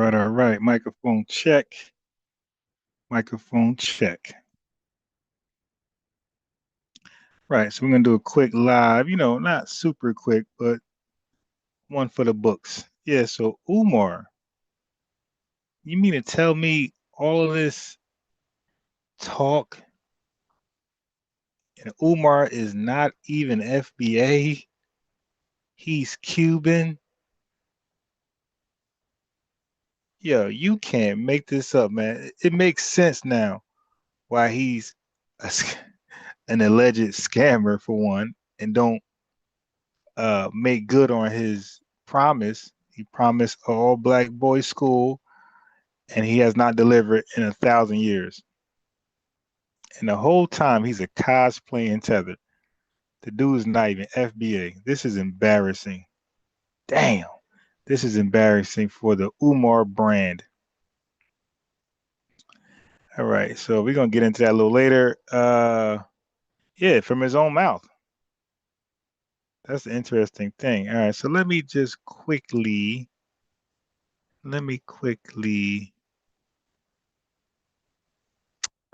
right, all right. Microphone check. Microphone check. Right, so we're gonna do a quick live, not super quick, but one for the books. Yeah, so Umar, you mean to tell me all of this talk and Umar is not even FBA? He's Cuban? Yo, you can't make this up, man. It makes sense now why he's an alleged scammer for one, and don't make good on his promise. He promised an all black boys school, and he has not delivered in 1,000 years. And the whole time he's a cosplaying tether. The dude's not even FBA. This is embarrassing. Damn, this is embarrassing for the Umar brand. All right, so we're gonna get into that a little later. Yeah, from his own mouth. That's the interesting thing. All right, so let me quickly.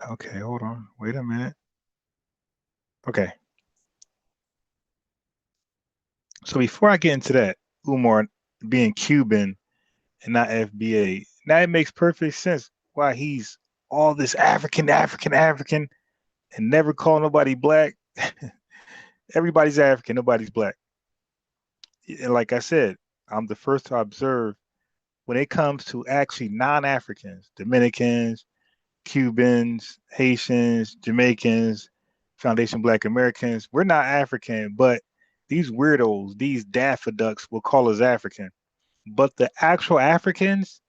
Okay, hold on. Wait a minute. Okay. So before I get into that, Umar being Cuban and not FBA, now it makes perfect sense why he's all this African, and never call nobody black. Everybody's African, nobody's black. And like I said, I'm the first to observe when it comes to actually non-Africans, Dominicans, Cubans, Haitians, Jamaicans, Foundation Black Americans, we're not African, but these weirdos, these daffodils will call us African. But the actual Africans,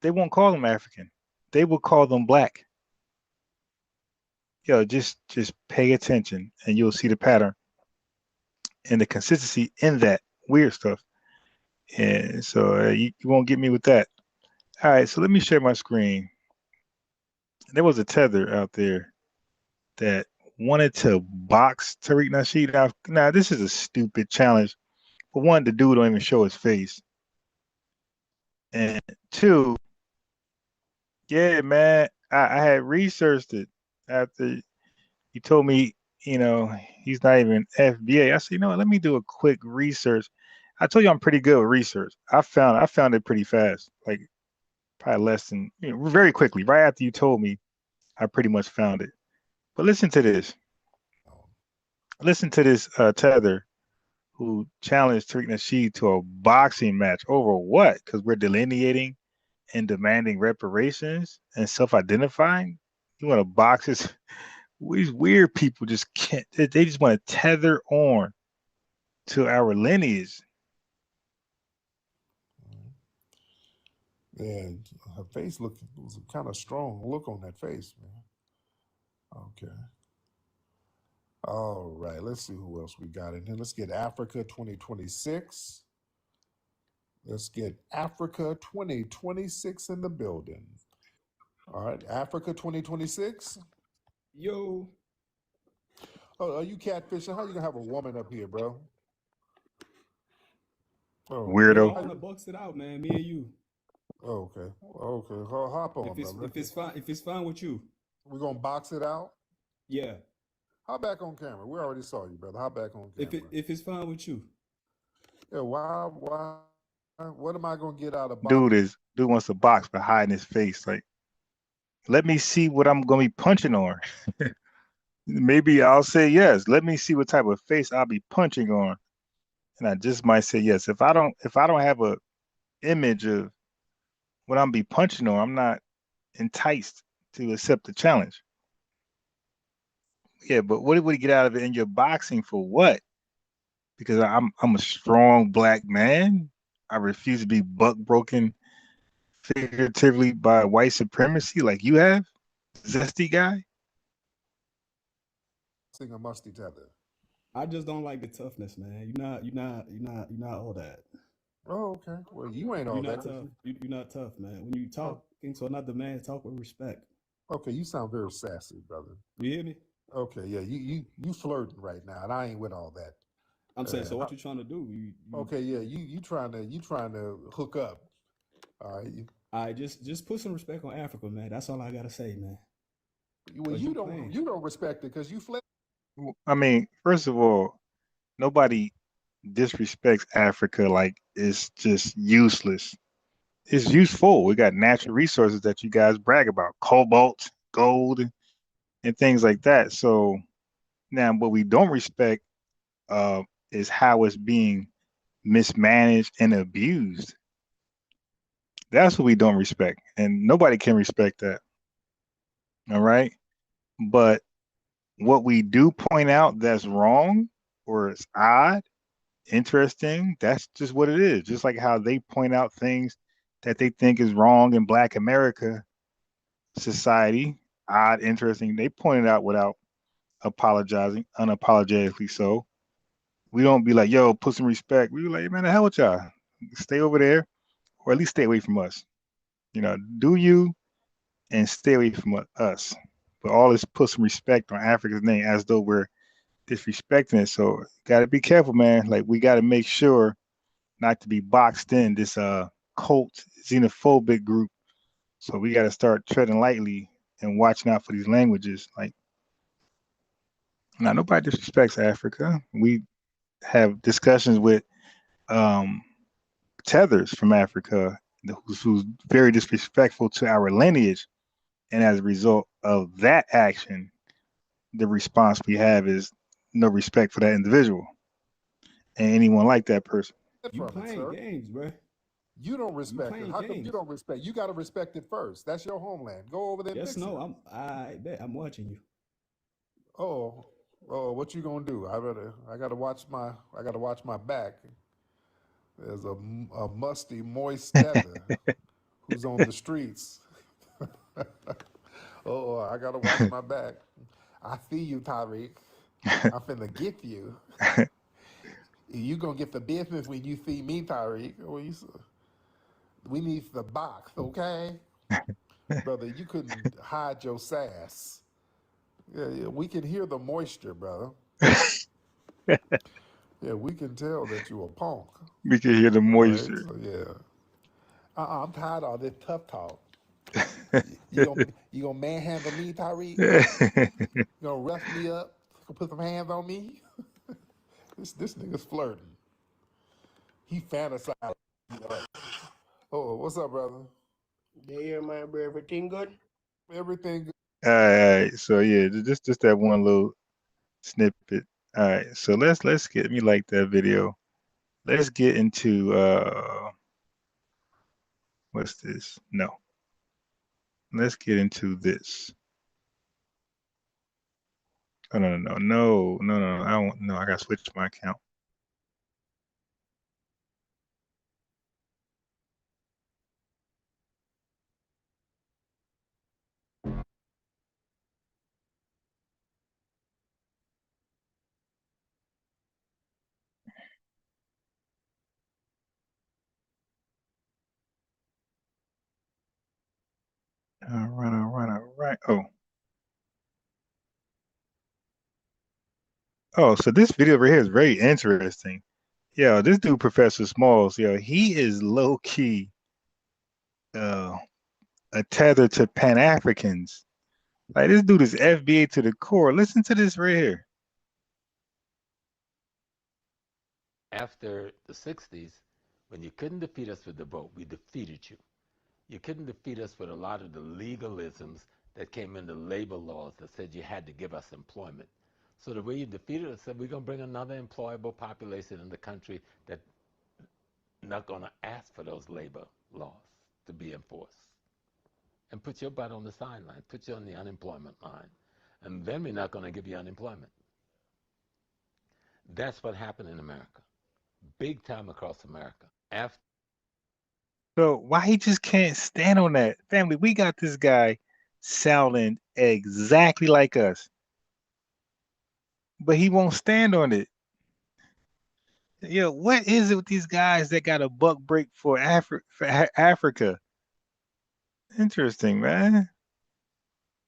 they won't call them African. They will call them black. Yo, just pay attention and you'll see the pattern and the consistency in that weird stuff. And so you won't get me with that. All right, so let me share my screen. There was a tether out there that wanted to box Tariq Nasheed. Now, this is a stupid challenge. For one, the dude don't even show his face. And two, yeah, man, I had researched it after you told me, he's not even FBA. I said, let me do a quick research. I told you I'm pretty good with research. I found it pretty fast, like probably less than, very quickly. Right after you told me, I pretty much found it. But listen to this. Listen to this tether who challenged Tariq Nasheed to a boxing match over what? Because we're delineating and demanding reparations and self-identifying. You want to box this? These weird people just can't. They just want to tether on to our lineage. Yeah, her face was a kind of strong look on that face, man. Okay. All right, let's see who else we got in here. Let's get Africa 2026. Let's get Africa 2026 in the building. All right, Africa 2026. Yo. Oh, are you catfishing? How you gonna have a woman up here, bro? Oh, weirdo. I want to box it out, man. Me and you. Oh, okay. Okay. Hop on, brother. If it's fine with you. We're gonna box it out. Yeah. Hop back on camera. We already saw you, brother. Hop back on camera. If it's fine with you. Yeah. Why? What am I gonna get out of boxing? Dude wants to box by hiding his face. Like, let me see what I'm gonna be punching on. Maybe I'll say yes. Let me see what type of face I'll be punching on. And I just might say yes. If I don't have a image of what I'm be punching on, I'm not enticed to accept the challenge. Yeah, but what would you get out of it in your boxing for what? Because I'm a strong black man. I refuse to be buck broken figuratively by white supremacy like you have, zesty guy. Sing a musty tether. I just don't like the toughness, man. You're not all that. Oh, okay. Well, you ain't all you're that. Not tough. You're not tough, man. When you talk to another man, talk with respect. Okay, you sound very sassy, brother. You hear me? Okay, yeah, you flirting right now, and I ain't with all that. I'm saying, so what you trying to do? Okay, yeah, you trying to hook up. All right, All right, just put some respect on Africa, man. That's all I gotta say, man. Well, you don't respect it because you fled. I mean, first of all, nobody disrespects Africa like it's just useless. It's useful. We got natural resources that you guys brag about, cobalt, gold, and things like that. So now what we don't respect is how it's being mismanaged and abused. That's what we don't respect. And nobody can respect that. All right. But what we do point out that's wrong or it's odd, interesting, that's just what it is. Just like how they point out things that they think is wrong in Black America society, odd, interesting. They point it out without apologizing, unapologetically so. We don't be like, yo, put some respect. We be like, man, the hell with y'all. Stay over there, or at least stay away from us. You know, do you and stay away from us. But all this put some respect on Africa's name as though we're disrespecting it. So gotta be careful, man. Like we gotta make sure not to be boxed in this cult xenophobic group. So we gotta start treading lightly and watching out for these languages. Like now nobody disrespects Africa. We have discussions with um tethers from Africa who's very disrespectful to our lineage. And as a result of that action, the response we have is no respect for that individual and anyone like that person. You playing games, bro. You don't respect it. playing How come you games. don't respect? You got to respect it first. That's your homeland. Go over there and Yes, fix it. no, I bet I'm watching you. Oh, what you gonna do? I gotta watch my back. There's a musty, moist tether who's on the streets. Oh, I gotta watch my back. I see you, Tariq. I'm finna get you. You gonna get the business when you see me, Tariq. We need the box, okay? Brother, you couldn't hide your sass. Yeah, we can hear the moisture, brother. Yeah, we can tell that you a punk. We can hear the All right, moisture. so yeah. I'm tired of all this tough talk. You gonna manhandle me, Tariq? You gonna rough me up? Put some hands on me? This nigga's flirting. He fantasized. Oh, what's up, brother? Yeah, my bro, everything good? Everything good. All right, so yeah, just that one little snippet. All right, so let's get me like that video. Let's get into what's this? No, let's get into this. Oh no! I don't know. I gotta switch my account. All right. Oh, so this video right here is very interesting. Yeah, this dude, Professor Smalls, he is low key uh, a tether to Pan-Africans. Like this dude is FBA to the core. Listen to this right here. After the 60s, when you couldn't defeat us with the vote, we defeated you. You couldn't defeat us with a lot of the legalisms that came into labor laws that said you had to give us employment. So the way you defeated us said, we're going to bring another employable population in the country that's not going to ask for those labor laws to be enforced. And put your butt on the sideline, put you on the unemployment line. And then we're not going to give you unemployment. That's what happened in America. Big time across America. So why he just can't stand on that? Family, we got this guy sounding exactly like us, but he won't stand on it. What is it with these guys that got a buck break for Africa? Interesting, man.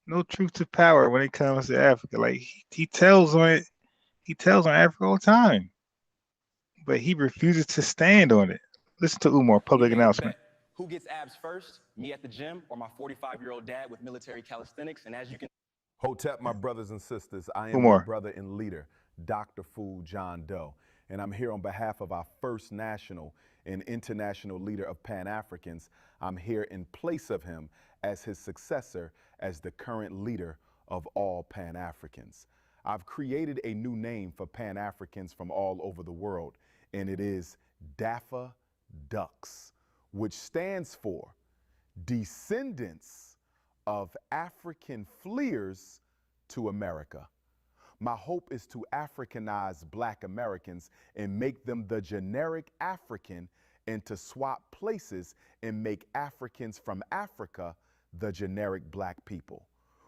No truth to power when it comes to Africa. Like he tells on it, he tells on Africa all the time, but he refuses to stand on it. Listen to Umar, You public make a announcement. bet. Who gets abs first? Me at the gym or my 45-year-old dad with military calisthenics? And as you can Hotep, my brothers and sisters, I am your Umar. brother and leader, Dr. Fool John Doe, and I'm here on behalf of our first national and international leader of Pan-Africans. I'm here in place of him as his successor as the current leader of all Pan-Africans. I've created a new name for Pan-Africans from all over the world, and it is DAFA Ducks, which stands for Descendants of African Fleers to America. My hope is to Africanize Black Americans and make them the generic African, and to swap places and make Africans from Africa the generic Black people.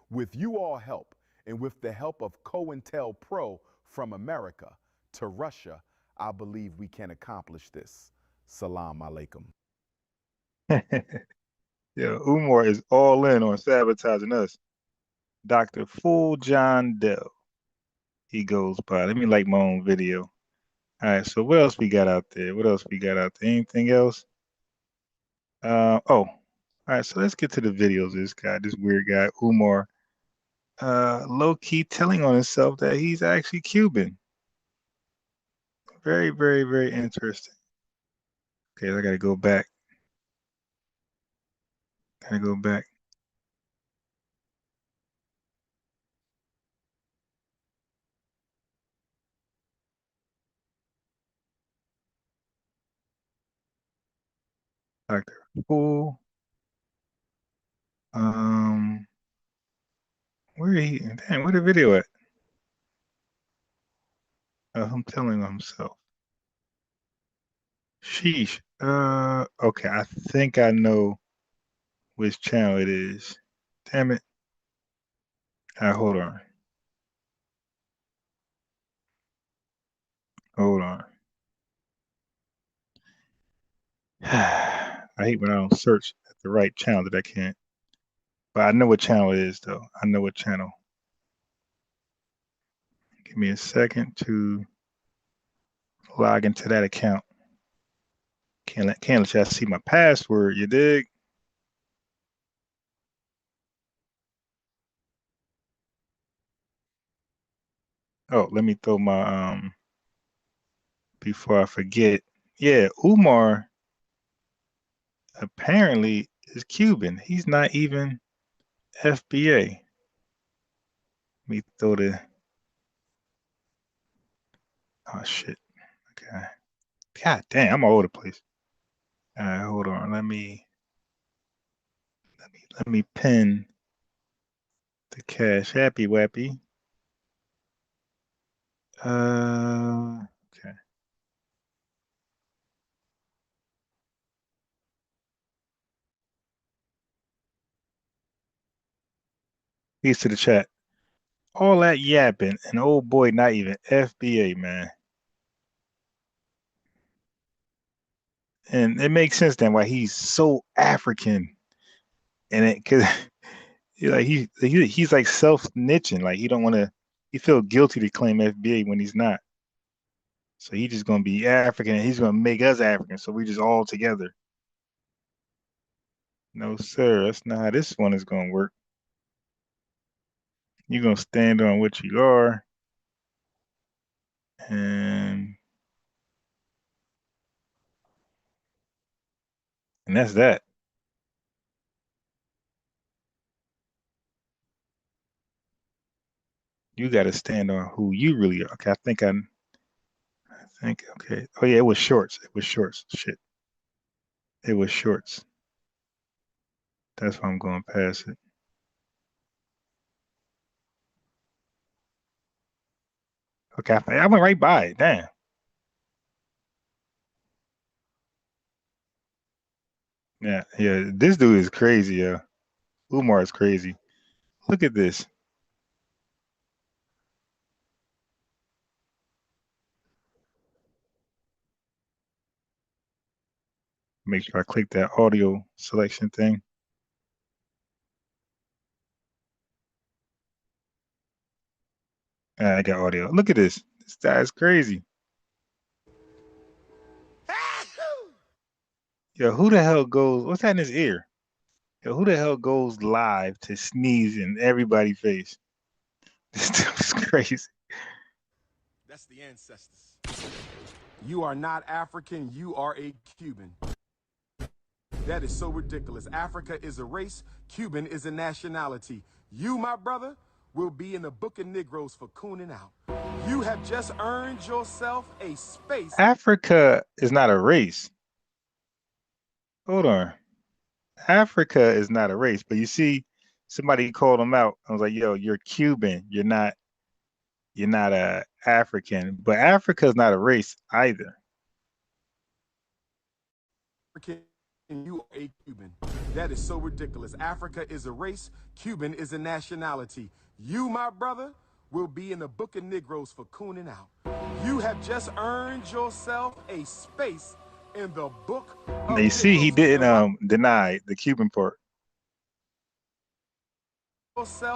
With you all help, and with the help of COINTELPRO from America to Russia, I believe we can accomplish this. Salam alaikum. Yeah, Umar is all in on sabotaging us. Dr. Fool John Doe. He goes by. Let me like my own video. All right, so what else we got out there? What else we got out there? Anything else? All right, so let's get to the videos of this guy, this weird guy, Umar, low-key telling on himself that he's actually Cuban. Very, very, very interesting. Okay, I gotta go back. Gotta go back. Dr. Fool. Where he? Damn, where the video at? I'm telling on himself. Sheesh. Okay, I think I know which channel it is. Damn it. All right, hold on. Hold on. I hate when I don't search at the right channel that I can't. But I know what channel it is, though. I know what channel. Give me a second to log into that account. Can't let y'all see my password, you dig? Oh, let me throw my before I forget. Yeah, Umar apparently is Cuban. He's not even FBA. Let me throw the oh shit. Okay. God damn, I'm all over the place. All right, hold on. Let me pin the cash happy wappy. Okay. Peace to the chat. All that yapping and old boy not even FBA, man. And it makes sense then why he's so African. And it cause he's like self-niching. Like he don't want to he feel guilty to claim FBA when he's not. So he just gonna be African and he's gonna make us African. So we just all together. No, sir, that's not how this one is gonna work. You're gonna stand on what you are. And that's that. You gotta stand on who you really are. Okay, I think okay. Oh yeah, it was shorts. It was shorts. Shit. It was shorts. That's why I'm going past it. Okay, I went right by it. Damn. Yeah, yeah. This dude is crazy, yeah. Umar is crazy. Look at this. Make sure I click that audio selection thing. I got audio. Look at this. This guy is crazy. Yo, who the hell goes? What's that in his ear? Yo, who the hell goes live to sneeze in everybody's face? This dude's crazy. That's the ancestors. You are not African, you are a Cuban. That is so ridiculous. Africa is a race, Cuban is a nationality. You, my brother, will be in the book of Negroes for cooning out. You have just earned yourself a space. Africa is not a race. Hold on. Africa is not a race, but you see, somebody called him out. I was like, yo, you're Cuban. You're not a African. But Africa is not a race either. African, you are a Cuban. That is so ridiculous. Africa is a race, Cuban is a nationality. You, my brother, will be in the book of Negroes for cooning out. You have just earned yourself a space in the book of Now you see, he Negroes. didn't deny the Cuban part.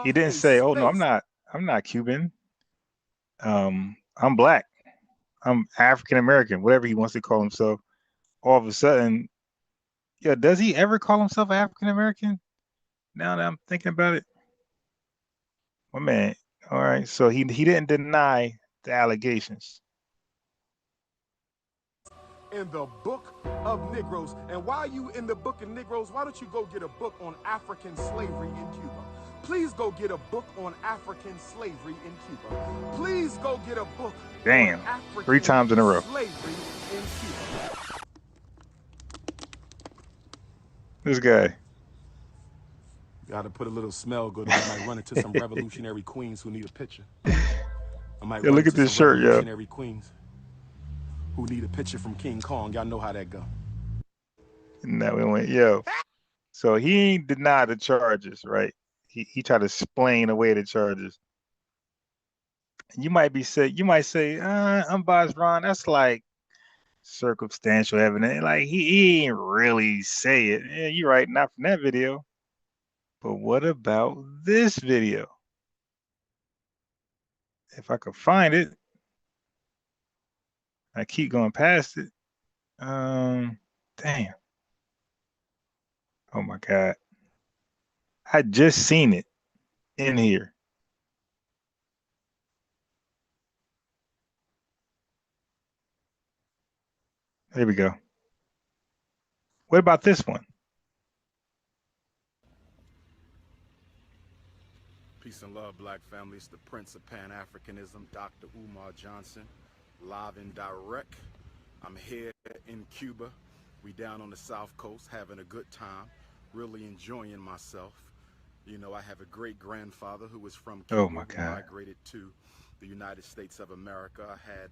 He didn't say, "Oh no, I'm not Cuban. I'm black. I'm African American." Whatever he wants to call himself. All of a sudden, yeah, does he ever call himself African American? Now that I'm thinking about it, my man. All right, so he didn't deny the allegations. In the book of Negroes. And while you in the book of Negroes, why don't you go get a book on African slavery in Cuba? Please go get a book on African slavery in Cuba. Please go get a book Damn, on African 3 times in a row. slavery in Cuba. This guy. Gotta put a little smell good on. I might run into some revolutionary queens who need a picture. I might Yeah, run look at into this some shirt, yo. revolutionary queens who need a picture from King Kong. Y'all know how that go. Now we went, yo. So he denied the charges, right? He tried to explain away the charges. You might say, unbiased Ron, that's like circumstantial evidence. Like he ain't really say it. Yeah, you're right, not from that video. But what about this video? If I could find it, I keep going past it. Damn. Oh my God. I just seen it in here. There we go. What about this one? Peace and love, black family. It's the Prince of Pan-Africanism, Dr. Umar Johnson, live and direct. I'm here in Cuba. We down on the South Coast having a good time, really enjoying myself. You know, I have a great-grandfather who was from Cuba, Oh my who God. migrated to the United States of America. I had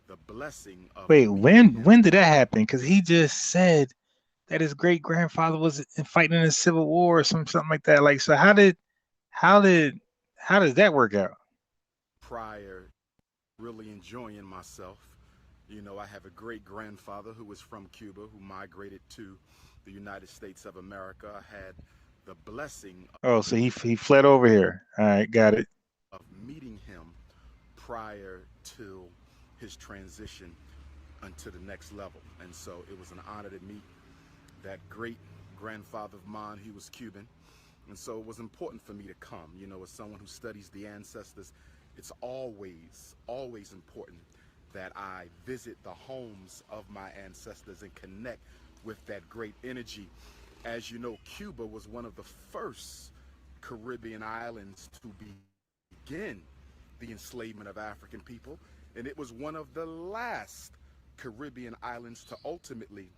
the blessing of Wait, meeting him. when did that happen? Because he just said that his great grandfather was fighting in the Civil War or something like that. Like, so how does that work out? Prior, really enjoying myself. You know, I have a great-grandfather who was from Cuba, who migrated to the United States of America. I had the blessing Oh, so he fled over here. All right, got it. of meeting him prior to his transition unto the next level. And so it was an honor to meet that great-grandfather of mine. He was Cuban. And so it was important for me to come. You know, as someone who studies the ancestors, it's always important that I visit the homes of my ancestors and connect with that great energy. As you know, Cuba was one of the first Caribbean islands to begin the enslavement of African people, and it was one of the last Caribbean islands to ultimately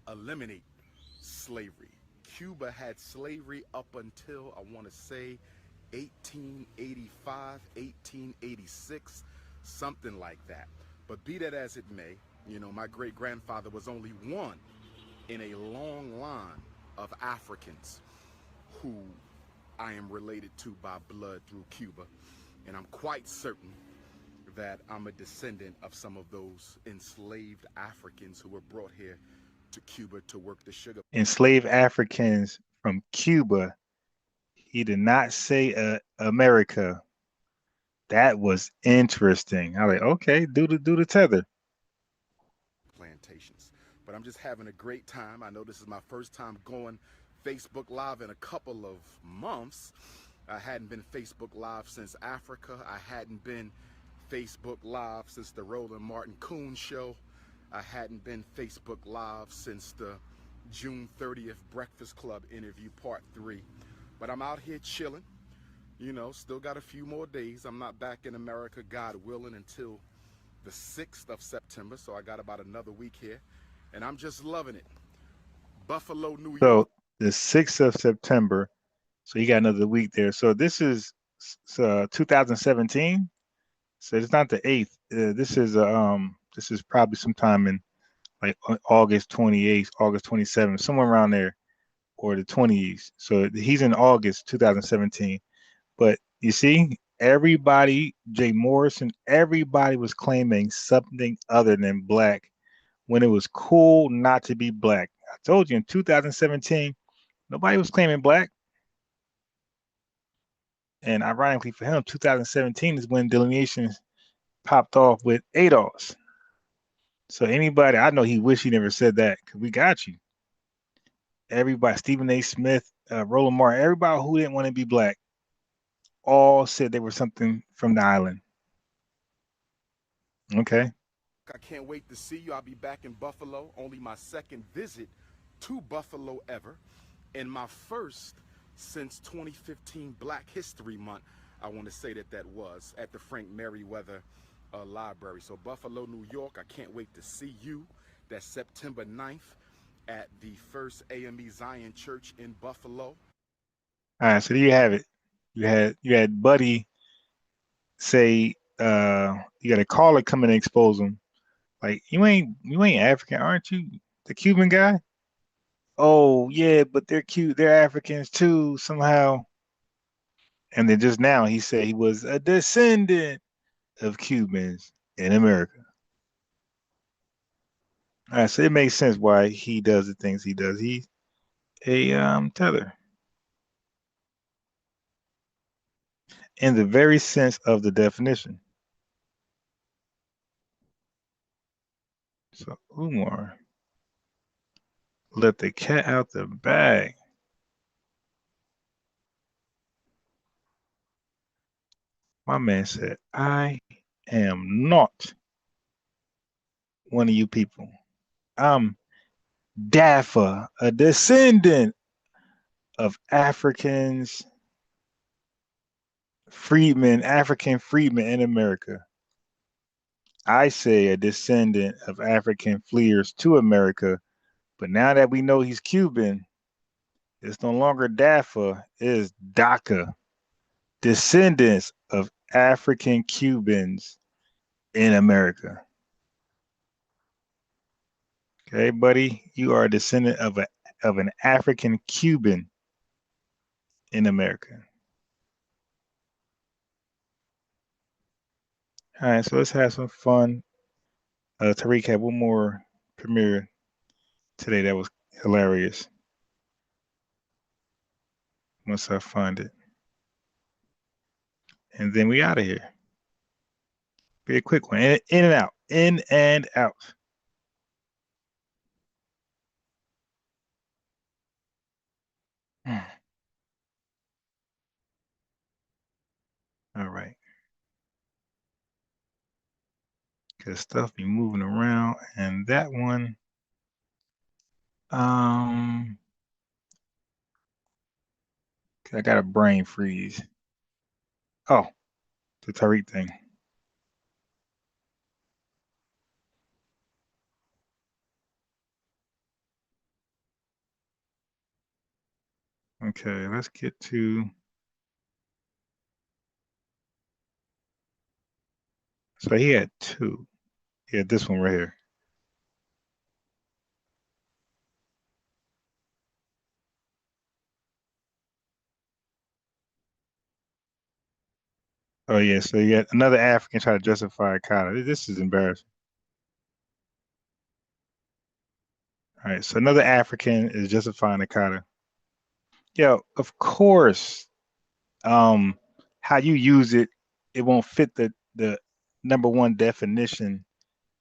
eliminate slavery. Cuba had slavery up until, I want to say, 1885, 1886, something like that. But be that as it may, you know, my great-grandfather was only one in a long line of Africans who I am related to by blood through Cuba. And I'm quite certain that I'm a descendant of some of those enslaved Africans who were brought here to Cuba to work the sugar. Enslaved Africans from Cuba. He did not say America. That was interesting. I was like, okay, do the tether. Plantations. but I'm just having a great time. I know this is my first time going Facebook Live in a couple of months. I hadn't been Facebook Live since Africa. I hadn't been Facebook Live since the Roland Martin Coon show. I hadn't been Facebook Live since the June 30th Breakfast Club interview part 3. But I'm out here chilling. You know, still got a few more days. I'm not back in America, God willing, until the 6th of September. So I got about another week here. And I'm just loving it. Buffalo, New York. So the 6th of September. So you got another week there. So this is 2017. So it's not the 8th. This is probably sometime in like August 28th, August 27th, somewhere around there, or the 20s. So he's in August 2017. But you see, everybody, Jay Morrison, everybody was claiming something other than black when it was cool not to be black. I told you in 2017, nobody was claiming black. And ironically for him, 2017 is when delineation popped off with ADOS. So anybody, I know he wish he never said that because we got you. Everybody, Stephen A. Smith, Roland Martin, everybody who didn't want to be black, all said they were something from the island. Okay. I can't wait to see you. I'll be back in Buffalo. Only my second visit to Buffalo ever, and my first since 2015 Black History Month. I want to say that was at the Frank Merriweather Library. So Buffalo, New York, I can't wait to see you. That's September 9th at the First AME Zion Church in Buffalo. All right, so there you have it. You had Buddy say you got a caller come in and expose him. Like, you ain't African, aren't you? The Cuban guy? Oh yeah, but they're cute, they're Africans too, somehow. And then just now he said he was a descendant of Cubans in America. All right, so it makes sense why he does the things he does. He's a tether. In the very sense of the definition. So Umar let the cat out the bag. My man said, I am not one of you people. I'm Dafa, a descendant of Africans, freedmen, African freedmen in America. I say a descendant of African fleers to America, but now that we know he's Cuban, it's no longer Dafa, it is DACA, descendants of African Cubans in America. Okay, buddy, you are a descendant of an African Cuban in America. All right, so let's have some fun. Tariq had one more premiere today that was hilarious. Once I find it. And then we out of here. Be a quick one. In and out. In and out. All right. Because stuff be moving around. And that one, I got a brain freeze. Oh, the Tariq thing. Okay, let's get to. So he had two. He had this one right here. Oh yeah, so you had another African try to justify Akata. This is embarrassing. All right, so another African is justifying Akata. Yo, of course, how you use it, it won't fit the number one definition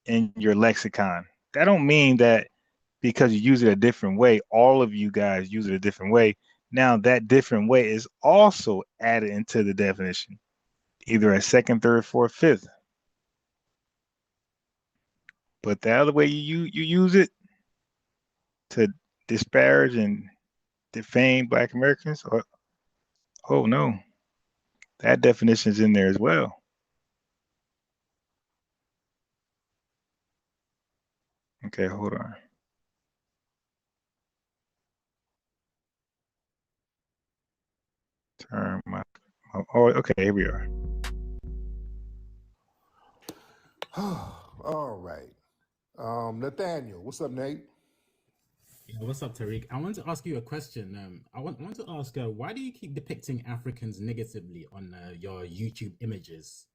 in your lexicon. That don't mean that because you use it a different way. All of you guys use it a different way. Now that different way is also added into the definition, either a second, third, fourth, fifth. But the other way you use it to disparage and defame Black Americans, or oh no, that definition is in there as well. Okay, hold on. Turn my oh, okay, here we are. All right. Nathaniel, what's up, Nate? Yeah, what's up, Tariq? I want to ask you a question. I want to ask, why do you keep depicting Africans negatively on your YouTube images?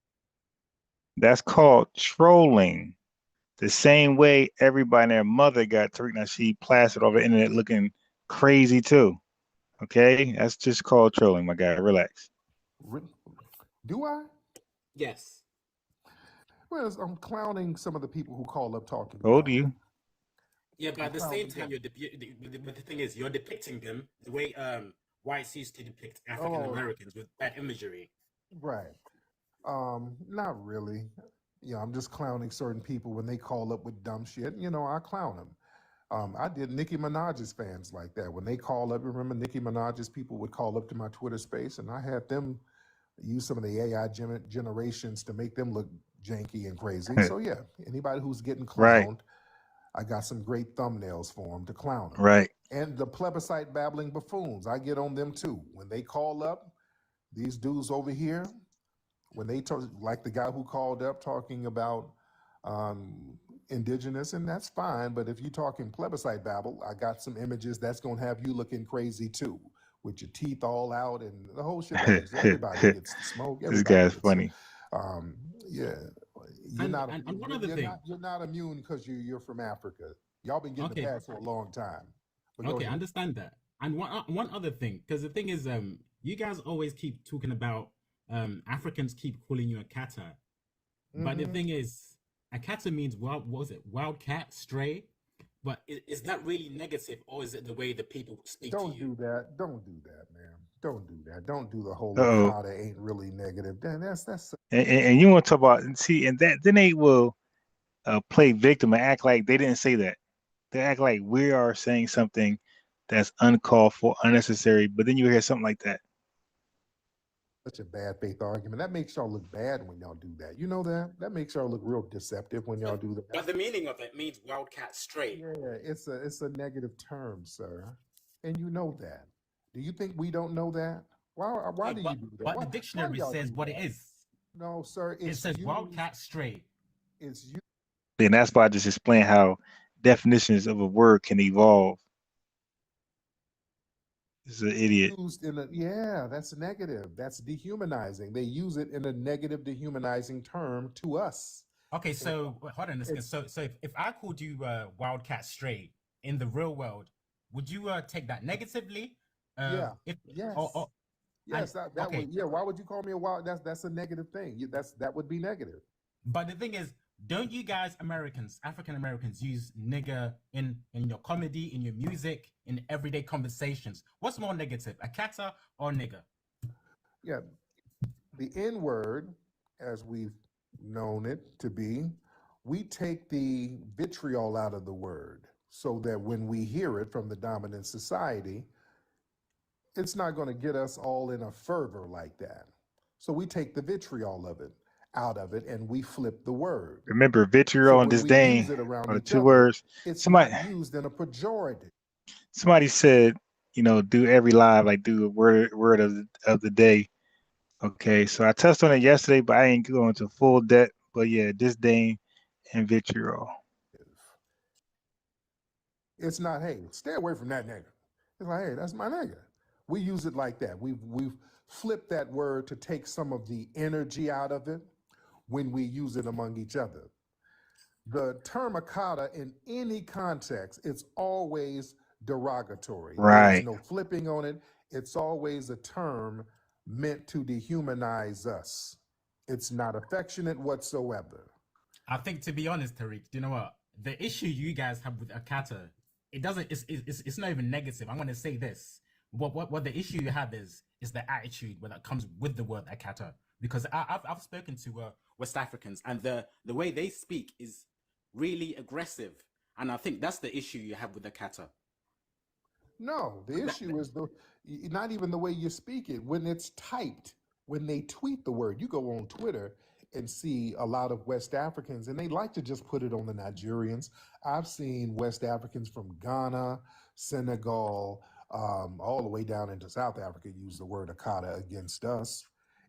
That's called trolling. The same way everybody and their mother got Tariq. Now she plastered over the internet looking crazy too. Okay, that's just called trolling, my guy. Relax. Do I? Yes. Well, I'm clowning some of the people who call up talking. Old you. Yeah, but at the same time, but the thing is, you're depicting them the way whites used to depict African Americans with bad imagery. Right. Not really. You know, I'm just clowning certain people when they call up with dumb shit. You know, I clown them. I did Nicki Minaj's fans like that. When they call up, remember Nicki Minaj's people would call up to my Twitter space, and I had them use some of the AI generations to make them look janky and crazy. So yeah, anybody who's getting clowned, right. I got some great thumbnails for them to clown them. Right. And the plebiscite babbling buffoons, I get on them too. When they call up, these dudes over here, when they talk, like the guy who called up talking about indigenous, and that's fine, but if you're talking plebiscite babble, I got some images that's going to have you looking crazy too, with your teeth all out and the whole shit. Everybody gets the smoke. This guy's funny. Yeah, you're not immune because you're from Africa. Y'all been getting the pass for a long time. Okay, I understand that. And one other thing, because the thing is, you guys always keep talking about Africans keep calling you a kata, but the thing is, a kata means wild. What was it? Wildcat, stray. But is that really negative, or is it the way the people speak to you? Don't do that, man. Don't do that. Don't do the whole kata ain't really negative. Then that's. And you want to talk about and that then they will play victim and act like they didn't say that. They act like we are saying something that's uncalled for, unnecessary. But then you hear something like that. Such a bad faith argument. That makes y'all look bad when y'all do that. You know that? That makes y'all look real deceptive when y'all do that. But the meaning of it means wildcat stray. Yeah, it's a negative term, sir. And you know that. Do you think we don't know that? Why do you do that? But the dictionary says what it is. No, sir. It says wildcat stray. It's you. And that's why I just explained how definitions of a word can evolve. This is an idiot. That's negative. That's dehumanizing. They use it in a negative, dehumanizing term to us. Okay, so hold on a second. So if I called you wildcat stray in the real world, would you take that negatively? Yes. Why would you call me a wild? That's a negative thing. That would be negative. But the thing is, don't you guys, Americans, African Americans, use nigger in your comedy, in your music, in everyday conversations? What's more negative, a kata or nigger? Yeah, the N-word, as we've known it to be, we take the vitriol out of the word so that when we hear it from the dominant society, it's not going to get us all in a fervor like that. So we take the vitriol of it out of it and we flip the word. Remember, vitriol and disdain are the two words. It's not used in a pejorative. Somebody said, do every live, like do a word of the day. Okay, so I touched on it yesterday, but I ain't going into full depth. But yeah, disdain and vitriol. It's not, hey, stay away from that nigga. It's like, hey, that's my nigga. We use it like that. We've flipped that word to take some of the energy out of it when we use it among each other. The term akata in any context, it's always derogatory. Right. There's no flipping on it. It's always a term meant to dehumanize us. It's not affectionate whatsoever. I think, to be honest, Tariq, do you know what? The issue you guys have with akata it doesn't. It's not even negative. I'm going to say this. What the issue you have is the attitude that comes with the word Akata. Because I've spoken to West Africans, and the way they speak is really aggressive, and I think that's the issue you have with Akata. No, the issue is not even the way you speak it. When it's typed, when they tweet the word, you go on Twitter and see a lot of West Africans, and they like to just put it on the Nigerians. I've seen West Africans from Ghana, Senegal, all the way down into South Africa use the word Akata against us,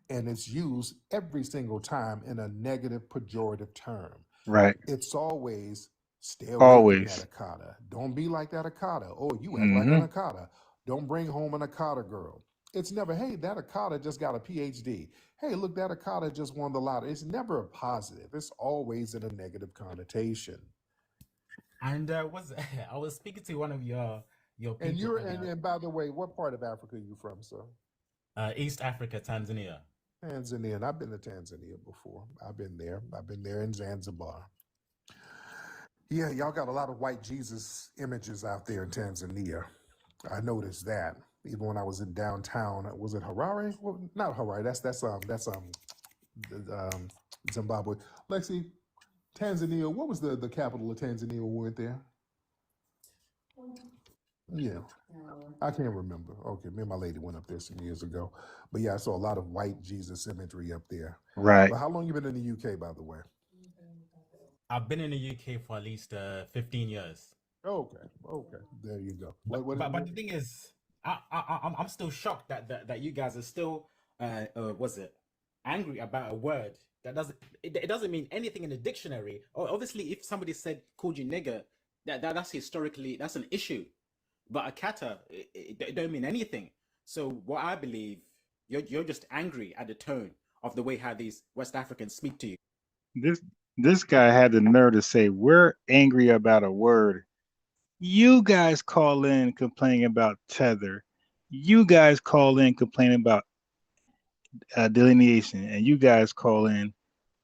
and it's used every single time in a negative, pejorative term. Right. It's always stay away from Always. that Akata. Don't be like that Akata. Oh, you act like an Akata. Don't bring home an Akata girl. It's never, hey, that Akata just got a PhD. Hey, look, that Akata just won the lottery. It's never a positive. It's always in a negative connotation. And I was speaking to one of your people. And you're and by the way, what part of Africa are you from, sir? East Africa, Tanzania. Tanzania. And I've been to Tanzania before. I've been there. I've been there in Zanzibar. Yeah, y'all got a lot of white Jesus images out there in Tanzania. I noticed that. Even when I was in downtown, was it Harare? Well, not Harare. That's Zimbabwe. Lexi, Tanzania. What was the capital of Tanzania when we went there? Yeah, I can't remember. Okay, me and my lady went up there some years ago. But yeah, I saw a lot of white Jesus imagery up there. Right. But how long you been in the UK, by the way? I've been in the UK for at least 15 years. Okay, there you go. But the thing is, I'm still shocked that you guys are still was it angry about a word that doesn't mean anything in the dictionary. Or obviously, if somebody called you nigger, that's historically that's an issue. But Akata, it don't mean anything. So what I believe, you're just angry at the tone of the way how these West Africans speak to you. This guy had the nerve to say we're angry about a word. You guys call in complaining about tether. You guys call in complaining about delineation, and you guys call in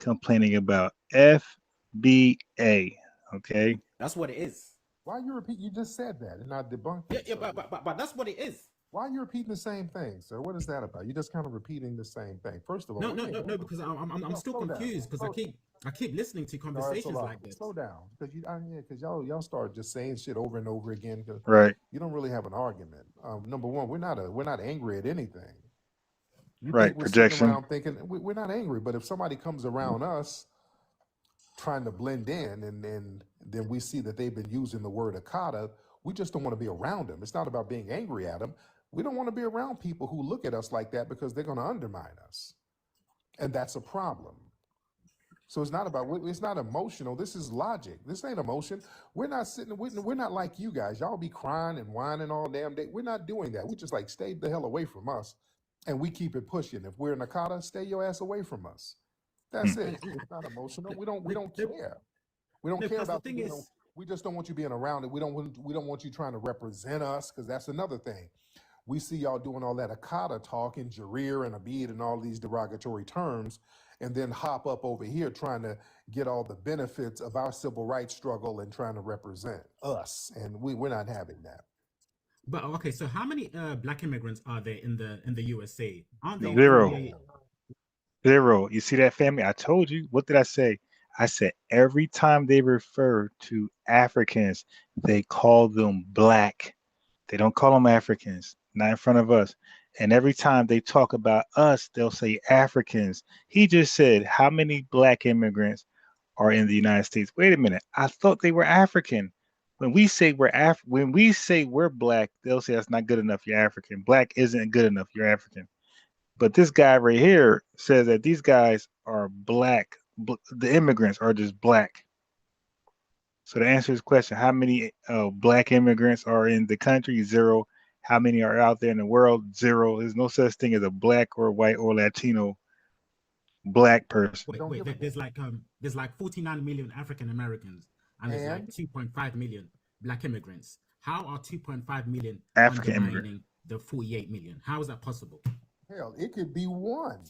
complaining about FBA. Okay, that's what it is. Why you repeat? You just said that and I debunked it. Yeah, but that's what it is. Why are you repeating the same thing, sir? What is that about? You're just kind of repeating the same thing. First of all, no, because I'm still confused because I keep listening to conversations like this. Slow down, because y'all start just saying shit over and over again. Right. You don't really have an argument. Number one, we're not angry at anything. You right. think we're Projection. sitting around thinking we're not angry, but if somebody comes around us trying to blend in, and then we see that they've been using the word Akata, we just don't want to be around them. It's not about being angry at them. We don't want to be around people who look at us like that because they're going to undermine us. And that's a problem. So it's not emotional. This is logic. This ain't emotion. We're not like you guys. Y'all be crying and whining all damn day. We're not doing that. We just like stay the hell away from us. And we keep it pushing. If we're in Akata, stay your ass away from us. That's it. It's not emotional. We don't care. We don't care about the we just don't want you being around it. We don't want you trying to represent us, because that's another thing. We see y'all doing all that Akata talk and Jareer and Abid and all these derogatory terms, and then hop up over here trying to get all the benefits of our civil rights struggle and trying to represent us. And we're not having that. But okay, so how many black immigrants are there in the USA? Aren't they Zero. You see that, family? I told you. What did I say? I said every time they refer to Africans, they call them black. They don't call them Africans, not in front of us. And every time they talk about us, they'll say Africans. He just said, how many black immigrants are in the United States? Wait a minute. I thought they were African. When we say we're black, they'll say that's not good enough. You're African. Black isn't good enough. You're African. But this guy right here says that these guys are black. The immigrants are just black. So to answer his question, how many black immigrants are in the country? Zero. How many are out there in the world? Zero. There's no such thing as a black or white or Latino black person. Wait, there's like 49 million African Americans, and there's like 2.5 million black immigrants. How are 2.5 million African undermining the 48 million? How is that possible? Hell, it could be one.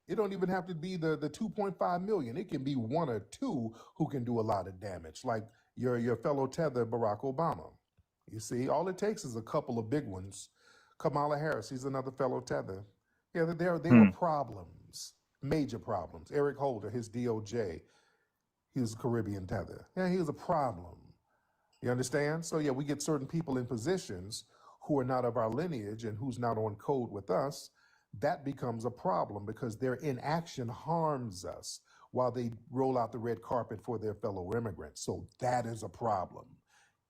It don't even have to be the 2.5 million. It can be one or two who can do a lot of damage, like your fellow tether Barack Obama. You see, all it takes is a couple of big ones. Kamala Harris, he's another fellow tether. Yeah, they were problems, major problems. Eric Holder, his DOJ, he was a Caribbean tether. Yeah, he was a problem. You understand? So yeah, we get certain people in positions who are not of our lineage and who's not on code with us. That becomes a problem because their inaction harms us while they roll out the red carpet for their fellow immigrants. So that is a problem.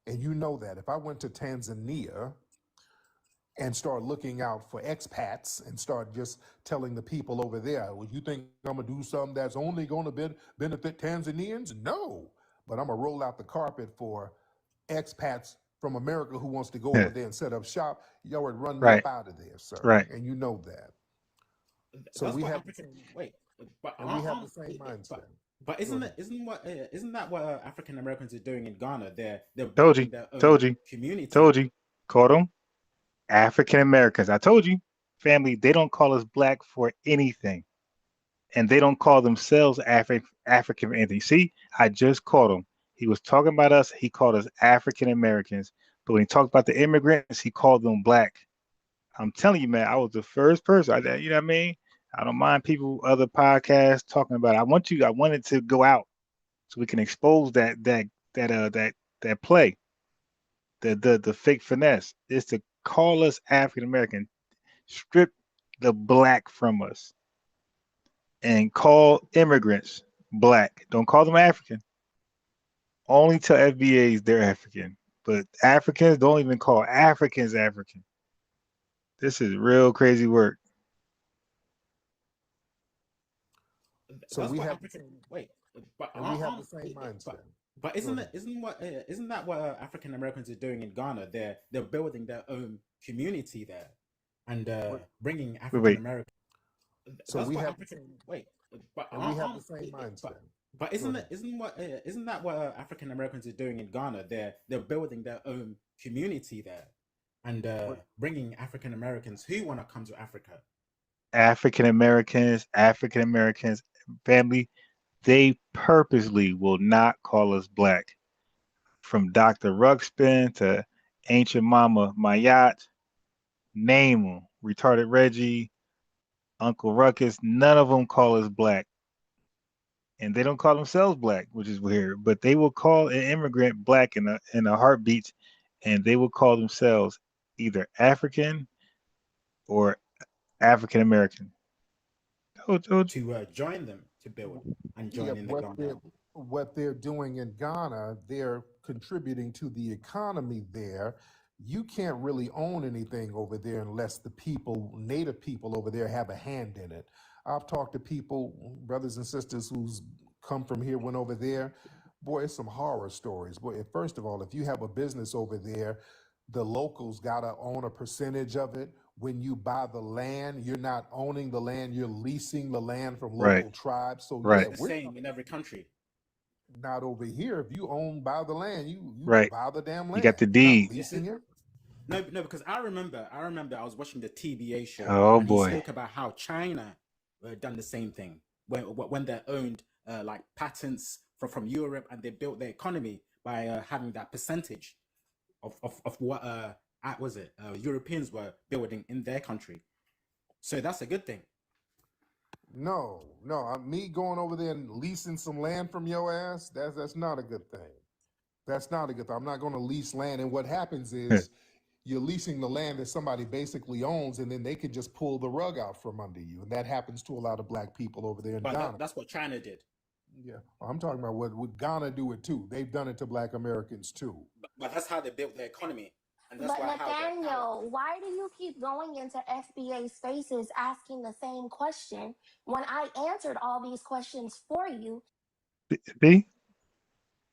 And you know that. If I went to Tanzania and start looking out for expats and start just telling the people over there, well, you think I'm gonna do something that's only gonna benefit Tanzanians? No, but I'm gonna roll out the carpet for expats from America who wants to go over there and set up shop. Y'all would run me Right. up out of there, sir. Right. And you know that. So That's we what have, African. Wait, but and we have the same mindset. But isn't that what African Americans are doing in Ghana? They're Told you. building their own Told you. community. Told you. Called them African Americans. I told you, family. They don't call us black for anything, and they don't call themselves African anything. See, I just called him. He was talking about us. He called us African Americans, but when he talked about the immigrants, he called them black. I'm telling you, man, I was the first person. You know what I mean? I don't mind people, other podcasts talking about it. I wanted to go out so we can expose that play, the fake finesse is to call us African American, strip the black from us, and call immigrants black. Don't call them African. Only tell FBAs they're African, but Africans don't even call Africans African. This is real crazy work. So That's we what have, African. Wait, but and we have the same mindset. But isn't that what African Americans are doing in Ghana? They're building their own community there, and bringing African Americans. So we have, African. Wait, but and we have the same mindset. But isn't that what African Americans are doing in Ghana? They're building their own community there, and bringing African Americans who want to come to Africa. African Americans, family, they purposely will not call us black. From Dr. Ruxpin to Ancient Mama Mayat, name them, Retarded Reggie, Uncle Ruckus, none of them call us black. And they don't call themselves black, which is weird, but they will call an immigrant black in a heartbeat, and they will call themselves either African or African American. To join them to build and join in the Ghana. What they're doing in Ghana, they're contributing to the economy there. You can't really own anything over there unless the people, native people over there, have a hand in it. I've talked to people, brothers and sisters who's come from here, went over there. Boy, it's some horror stories. Boy, first of all, if you have a business over there, the locals gotta own a percentage of it. When you buy the land, you're not owning the land, you're leasing the land from local tribes. So yeah, the same in every country. Not over here. If you buy the land, you buy the damn land. You got the deed. Leasing it. No, because I remember I was watching the TBA show. Oh and boy. He spoke about how China done the same thing when they owned like patents from Europe, and they built their economy by having that percentage of what Europeans were building in their country. So that's a good thing. No, me going over there and leasing some land from your ass, that's not a good thing. That's not a good thing. I'm not going to lease land. And what happens is you're leasing the land that somebody basically owns, and then they can just pull the rug out from under you. And that happens to a lot of black people over there in Ghana. That's what China did. Yeah, I'm talking about what Ghana do it too. They've done it to black Americans too. But that's how they built their economy. And that's But Nathaniel, why do you keep going into FBA spaces asking the same question when I answered all these questions for you? See?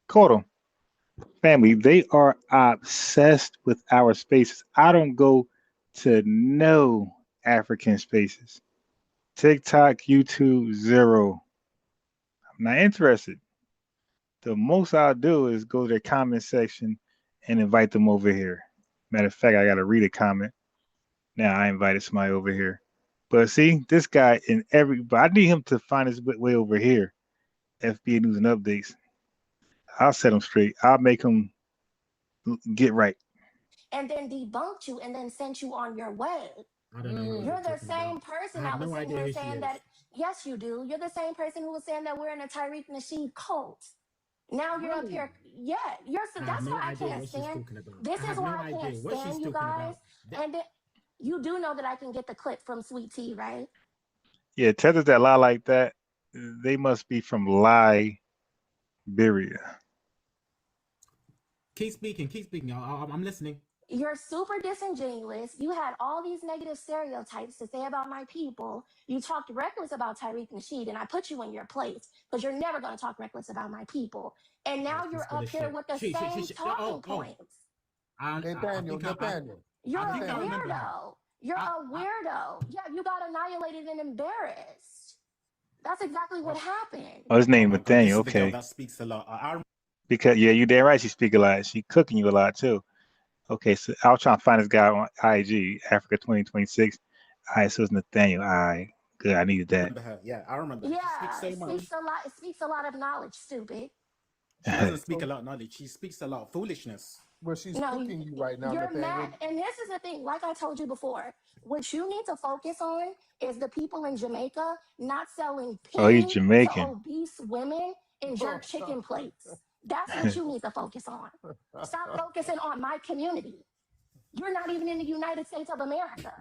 Caught them. Family, they are obsessed with our spaces. I don't go to no African spaces. TikTok, YouTube, zero. I'm not interested. The most I'll do is go to their comment section and invite them over here. Matter of fact, I got to read a comment. Now I invited somebody over here. But see, this guy but I need him to find his way over here. FBA News and Updates. I'll set him straight. I'll make him get right. and then debunked you and then sent you on your way. I don't know what You're you're the talking same about. person I that have was no sitting idea here who she saying is. that, yes, you do. You're the same person who was saying that we're in a Tariq Nasheed cult. Now you're up here. Yeah, I have that's no what I idea can't what she's stand. talking about. This I is have why no I can't idea what she's stand you talking guys. about. And then you do know that I can get the clip from Sweet Tea, right? Yeah, tethers that lie like that, they must be from Liberia. Keep speaking. Keep speaking. I'm listening. You're super disingenuous. You had all these negative stereotypes to say about my people. You talked reckless about Tariq Nasheed, and I put you in your place because you're never going to talk reckless about my people. And Oh, now she's you're full up of here shit. with the She. same Oh, talking oh. points. I Nathaniel, think Nathaniel, You're I a think I Nathaniel. remember her. weirdo. You're I, a I, weirdo. Yeah, you got annihilated and embarrassed. That's exactly what oh, happened. Oh, his oh name my God, this Nathaniel. is the girl Okay, that speaks a lot. because yeah, you damn right. She speak a lot. She cooking you a lot too. Okay, so I was trying to find this guy on IG, Africa 2026. All right, so it's Nathaniel. All right, good. I needed that. remember her. Yeah, I remember her. She speaks Yeah, so it much. speaks a lot. It speaks a lot of knowledge, stupid. She doesn't speak a So, lot of knowledge. She speaks a lot of foolishness. well, she's No, cooking you right now, you're mad. Nathaniel. And this is the thing, like I told you before, what you need to focus on is the people in Jamaica not selling Oh, he's pig to Jamaican. obese women in jerk chicken plates. That's what you need to focus on. Stop focusing on my community. You're not even in the United States of America.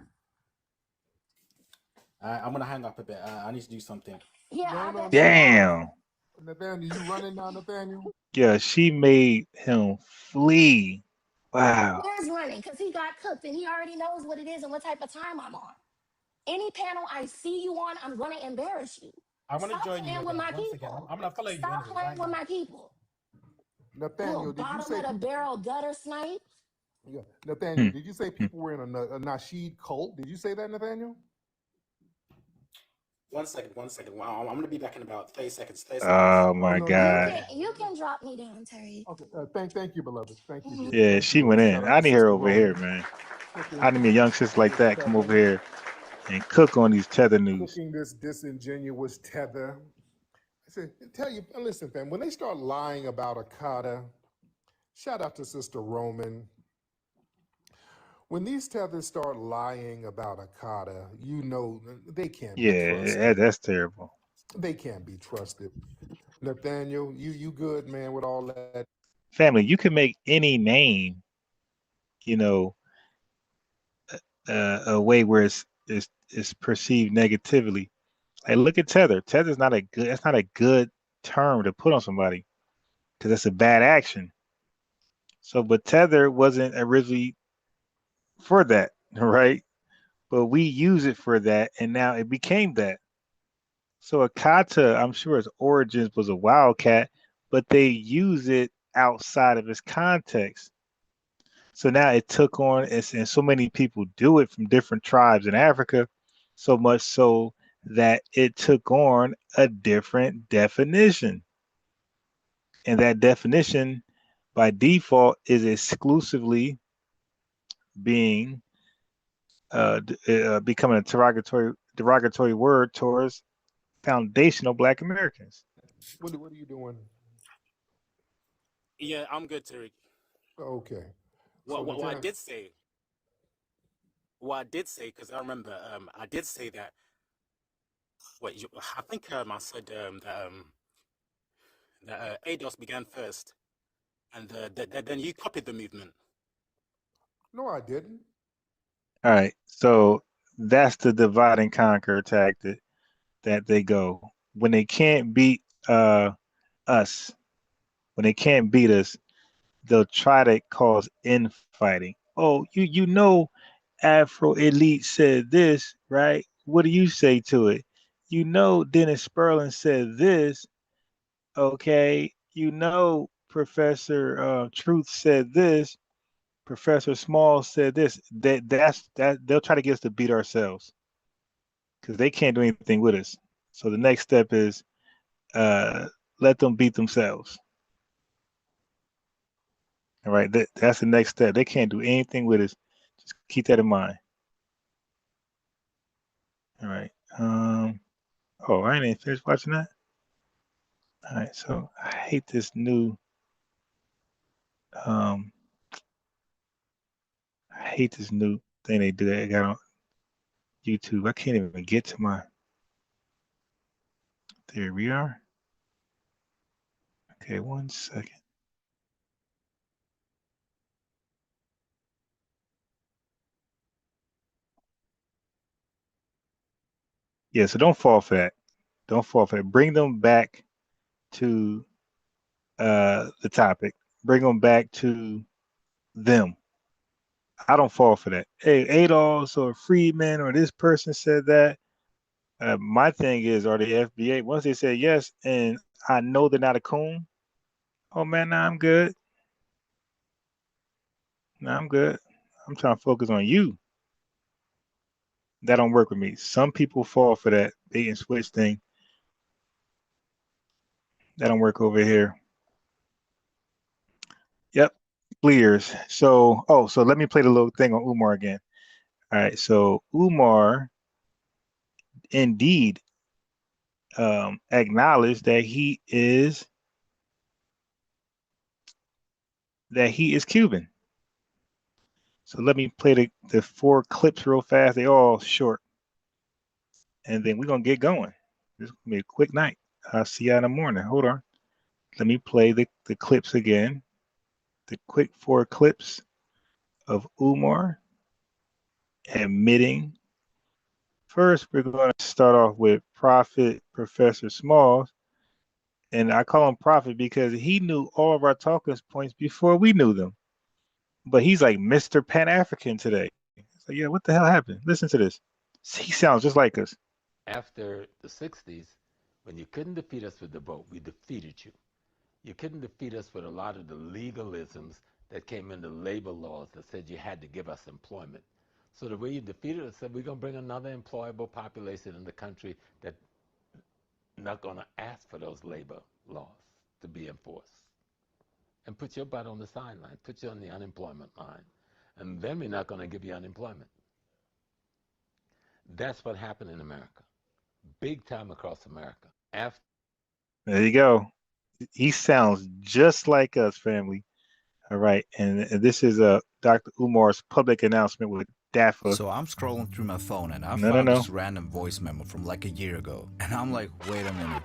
I'm gonna hang up a bit. I need to do something. Yeah, No, I no, bet you no. are. Damn. Nathaniel, you running now, Nathaniel? Yeah, she made him flee. Wow. Where's running? Because he got cooked and he already knows what it is and what type of time I'm on. Any panel I see you on, I'm going to embarrass you. I want to Stop join you playing with again. my Once again, people. I'm gonna follow you Stop anyway playing right with now. my people. Little Nathaniel, did you bottom say of the people? barrel gutter snipe. Yeah, Nathaniel, Hmm. did you say people were in a Nasheed cult? Did you say that, Nathaniel? 1 second. 1 second. Wow, I'm gonna be back in about 30 seconds. 30 seconds. Oh Oh my no, you God. good. You can drop me down, Terry. Okay, thank you, beloved. Thank you, dear. Yeah, Thank you, she Lord. went Shout in. out I to need her Sister over here, Roman. man. I Cooking, need me a young sister like this that come over tether, here and cook on these tether news. cooking this disingenuous tether. I said, tell you, listen, fam, when they start lying about Akata, shout out to Sister Roman. When these tethers start lying about Akata, you know they can't be Yeah, trusted. that's terrible. They can't be trusted. Nathaniel, you good, man, with all that? Family, you can make any name, you know, a way where it's perceived negatively. Like look at tether. Tether's not a good. That's not a good term to put on somebody because it's a bad action. So, but tether wasn't originally for that, right? But we use it for that, and now it became that. So a kata, I'm sure its origins was a wildcat, but they use it outside of its context. So now it took on, and so many people do it from different tribes in Africa, so much so that it took on a different definition. And that definition, by default, is exclusively being becoming a derogatory word towards foundational Black Americans. What are you doing? Yeah, I'm good, Tariq. Okay. So What I Nathaniel, did say, because I remember, I did say that. I think I said that ADOS began first, and then you copied the movement. no, I didn't. All right, so that's the divide and conquer tactic that they go when they can't beat us. When they can't beat us, they'll try to cause infighting. Oh, you know, Afro Elite said this, right? What do you say to it? You know, Dennis Sperling said this. Okay, you know, Professor Truth said this. Professor Small said this. That they'll try to get us to beat ourselves because they can't do anything with us. So the next step is uh, let them beat themselves. All right, that's the next step. They can't do anything with us. Just keep that in mind. All right. Oh, I ain't finished watching that. All right. So I hate this new. Um. hate this new thing they do. I got on YouTube. I can't even get to my. There we are. Okay, 1 second. Yeah, so don't fall for that. Don't fall for that. Bring them back to the topic. Bring them back to them. I don't fall for that. Hey, Adolf or Friedman or this person said that. My thing is, are the FBA, once they say yes, and I know they're not a coon, oh man, nah, I'm good. Nah, I'm good. I'm trying to focus on you. That don't work with me. Some people fall for that bait and switch thing. That don't work over here. Yep, clears. So, so let me play the little thing on Umar again. All right, so Umar indeed acknowledged that he is Cuban. So let me play the 4 clips real fast. They all short, and then we're gonna get going. This is gonna be a quick night. I'll see you in the morning. Hold on. Let me play the clips again. The quick 4 clips of Umar admitting. First, we're going to start off with Prophet Professor Smalls. And I call him Prophet because he knew all of our talking points before we knew them. But he's like Mr. Pan-African today. It's like, yeah, what the hell happened? Listen to this. He sounds just like us. After the 60s, when you couldn't defeat us with the vote, we defeated you. You couldn't defeat us with a lot of the legalisms that came into labor laws that said you had to give us employment. So the way you defeated us said, we're going to bring another employable population in the country that not going to ask for those labor laws to be enforced. And put your butt on the sideline, put you on the unemployment line. And then we're not going to give you unemployment. That's what happened in America. Big time across America. There you go. He sounds just like us, family. All right. And this is Dr. Umar's public announcement with DAFA. So I'm scrolling through my phone and I found this random voice memo from like a year ago. And I'm like, wait a minute.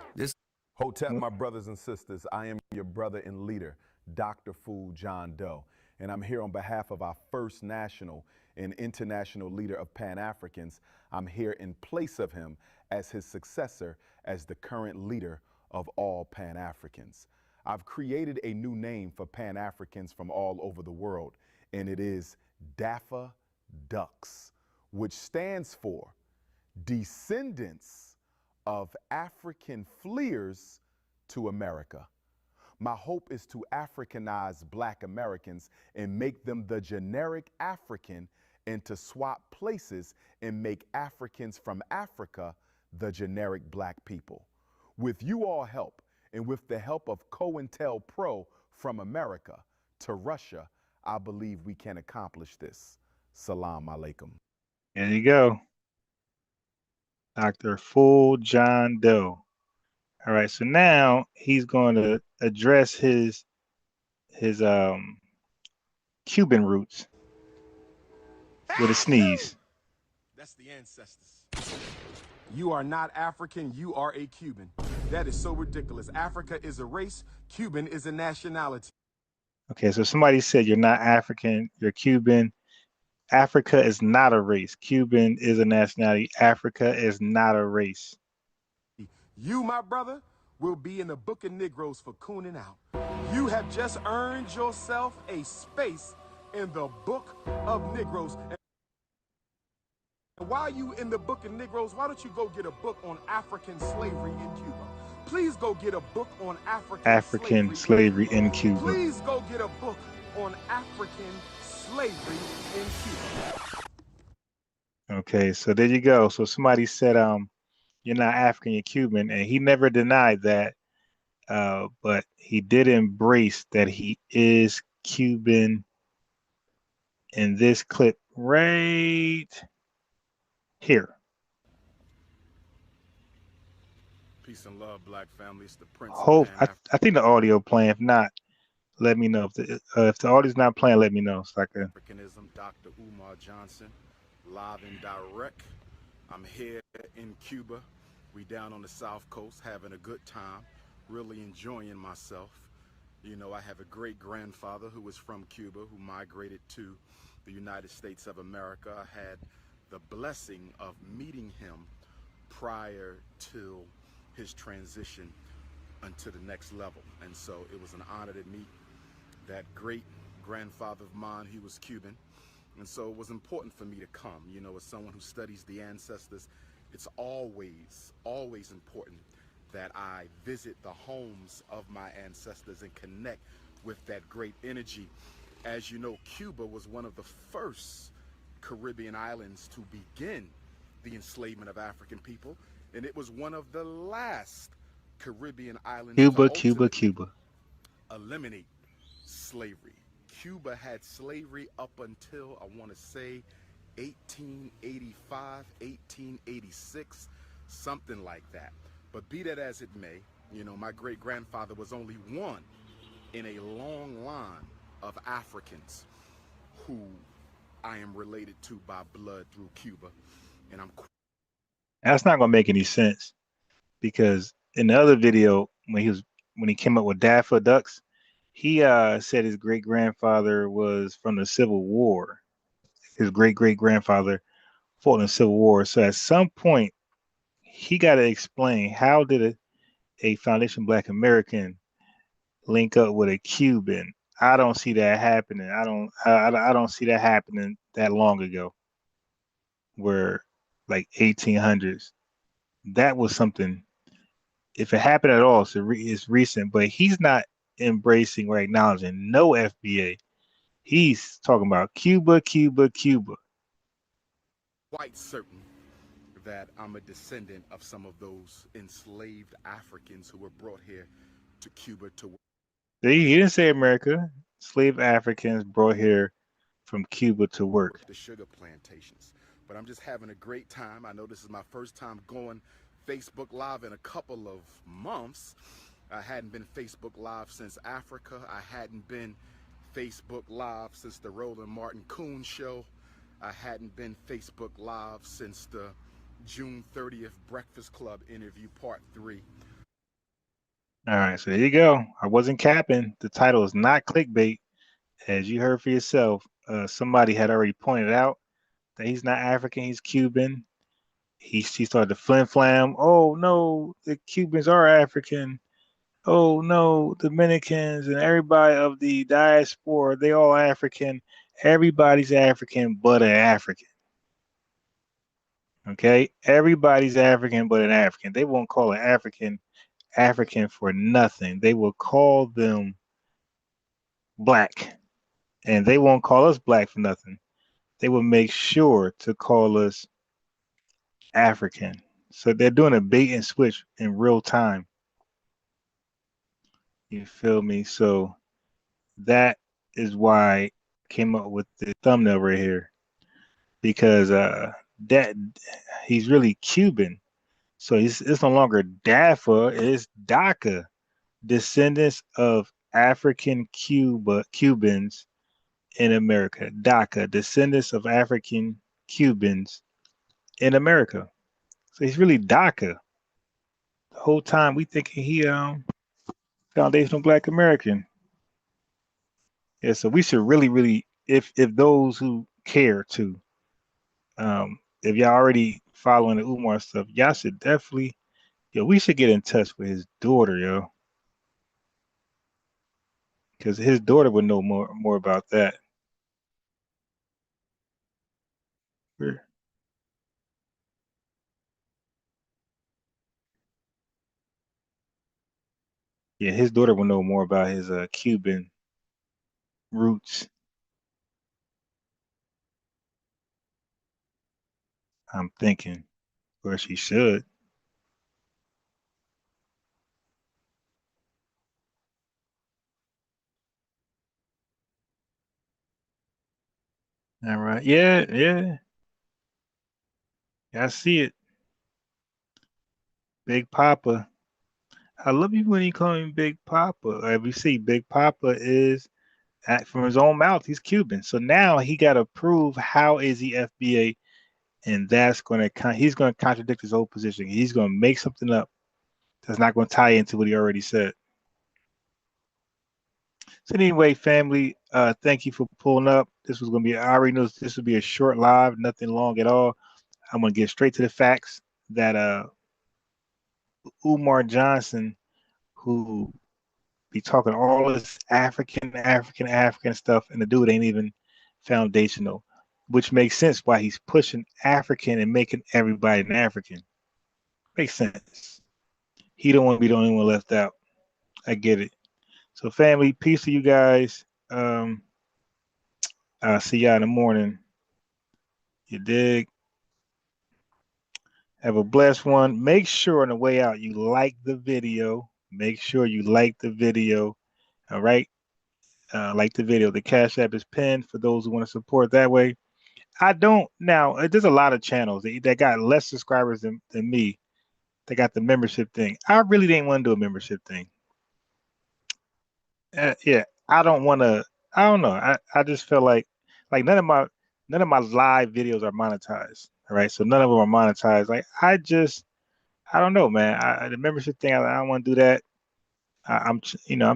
Hotep, my brothers and sisters, I am your brother and leader, Dr. Fool John Doe. And I'm here on behalf of our first national and international leader of Pan-Africans. I'm here in place of him as his successor as the current leader of all Pan-Africans. I've created a new name for Pan-Africans from all over the world, and it is DAFA Ducks, which stands for Descendants of African Fleers to America. My hope is to Africanize Black Americans and make them the generic African, and to swap places and make Africans from Africa the generic Black people. With you all help, and with the help of COINTELPRO from America to Russia, I believe we can accomplish this. Salam alaikum. There you go. Dr. Fool John Doe. All right, so now he's going to address his Cuban roots with a sneeze. That's the ancestors. You are not African, you are a Cuban. That is so ridiculous. Africa is a race, Cuban is a nationality. Okay, so somebody said you're not African, you're Cuban. Africa is not a race. Cuban is a nationality. Africa is not a race. You, my brother, will be in the book of Negroes for cooning out. You have just earned yourself a space in the book of Negroes. And while you in the book of Negroes, why don't you go get a book on African slavery in Cuba? Please go get a book on African slavery in Cuba. Please go get a book on African slavery in Cuba. Okay, so there you go. So somebody said you're not African, you're Cuban, and he never denied that, but he did embrace that he is Cuban in this clip right here. Peace and love, Black families. The Prince Hope I think the audio playing. If not, let me know. If the audio's not playing, let me know. So I can. Africanism, Dr. Umar Johnson, live and direct. I'm here in Cuba. We down on the South Coast having a good time, really enjoying myself. You know, I have a great grandfather who was from Cuba, who migrated to the United States of America. I had the blessing of meeting him prior to his transition unto the next level. And so it was an honor to meet that great grandfather of mine. He was Cuban. And so it was important for me to come. You know, as someone who studies the ancestors, it's always important that I visit the homes of my ancestors and connect with that great energy. As you know, Cuba was one of the first Caribbean islands to begin the enslavement of African people, and it was one of the last Caribbean islands to ultimately eliminate slavery. Cuba had slavery up until, I want to say, 1885, 1886, something like that. But be that as it may, you know, my great-grandfather was only one in a long line of Africans who I am related to by blood through Cuba. And That's not gonna make any sense, because in the other video, when he came up with Daffodil Ducks, he said his great grandfather was from the Civil War. His great grandfather fought in the Civil War. So at some point, he got to explain, how did a Foundation Black American link up with a Cuban? I don't see that happening. I don't see that happening that long ago, where like 1800s. That was something. If it happened at all, it's recent. But he's not embracing or acknowledging no FBA. He's talking about Cuba, Cuba, Cuba. Quite certain that I'm a descendant of some of those enslaved Africans who were brought here to Cuba to work. See, he didn't say America. Slave Africans brought here from Cuba to work. The sugar plantations. But I'm just having a great time. I know this is my first time going Facebook Live in a couple of months. I hadn't been Facebook Live since Africa. I hadn't been Facebook Live since the Roland Martin Coon show. I hadn't been Facebook Live since the June 30th Breakfast Club interview part 3. All right, so there you go. I wasn't capping. The title is not clickbait. As you heard for yourself, somebody had already pointed out that he's not African, he's Cuban. He started to flim flam. Oh no, the Cubans are African. Oh no, Dominicans and everybody of the diaspora, they all African. Everybody's African but an African. Okay, everybody's African but an African. They won't call an African for nothing. They will call them black, and they won't call us black for nothing. They will make sure to call us African. So they're doing a bait and switch in real time. You feel me? So that is why I came up with the thumbnail right here, because that he's really Cuban. So it's no longer DAFA, it's DACA, descendants of African Cubans in America. DACA, descendants of African Cubans in America. So he's really DACA. The whole time we thinking he foundational Black American. Yeah, so we should really, if those who care to, if y'all already following the Umar stuff, y'all should definitely, we should get in touch with his daughter, yo, because his daughter would know more about that. Yeah, his daughter will know more about his Cuban roots. I'm thinking, or she should. All right. Yeah. I see it. Big Papa. I love you when you call him Big Papa. We see Big Papa is from his own mouth. He's Cuban, so now he got to prove how is he FBA, and that's he's going to contradict his old position. He's going to make something up that's not going to tie into what he already said. So anyway, family, thank you for pulling up. This was going to be, I already knew this would be a short live, nothing long at all. I'm going to get straight to the facts that Umar Johnson, who be talking all this African stuff, and the dude ain't even foundational, which makes sense why he's pushing African and making everybody an African. Makes sense. He don't want to be the only one left out. I get it. So family, peace to you guys. I'll see y'all in the morning. You dig? Have a blessed one. Make sure on the way out you like the video. Make sure you like the video. All right. Like the video. The Cash App is pinned for those who want to support that way. I don't now. There's a lot of channels that got less subscribers than me. They got the membership thing. I really didn't want to do a membership thing. Yeah, I don't want to. I don't know. I just feel like none of my live videos are monetized. All right, so none of them are monetized. Like I don't know, man. The membership thing, I don't want to do that. I'm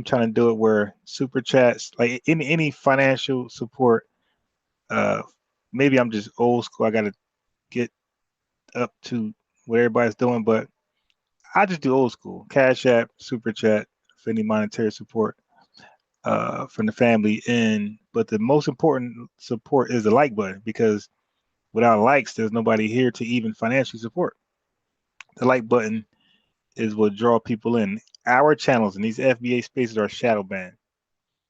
trying to do it where super chats, like any financial support. Maybe I'm just old school. I got to get up to what everybody's doing, but I just do old school. Cash App, super chat for any monetary support from the family. But the most important support is the like button, because without likes, there's nobody here to even financially support. The like button is what draw people in. Our channels and these FBA spaces are shadow banned.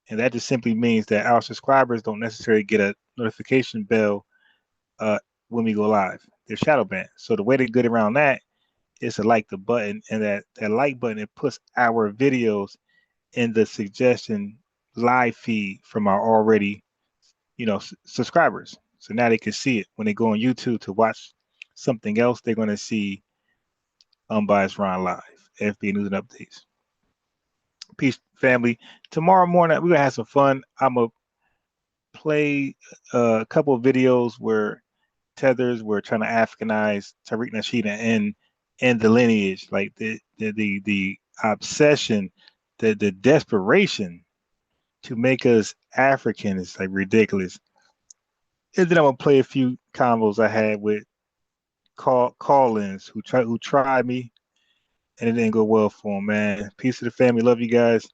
And that just simply means that our subscribers don't necessarily get a notification bell when we go live. They're shadow banned. So the way to get around that is to like the button, and that like button, it puts our videos in the suggestion live feed from our already, subscribers. So now they can see it when they go on YouTube to watch something else. They're going to see Unbiased Ron live, FBA News and Updates. Peace, family. Tomorrow morning we're gonna have some fun. I'm gonna play a couple of videos where tethers were trying to Africanize Tariq Nasheed and the lineage, like the obsession, the desperation to make us African is like ridiculous. And then I'm gonna play a few combos I had with call-ins who tried me, and it didn't go well for them, man. Peace to the family. Love you guys.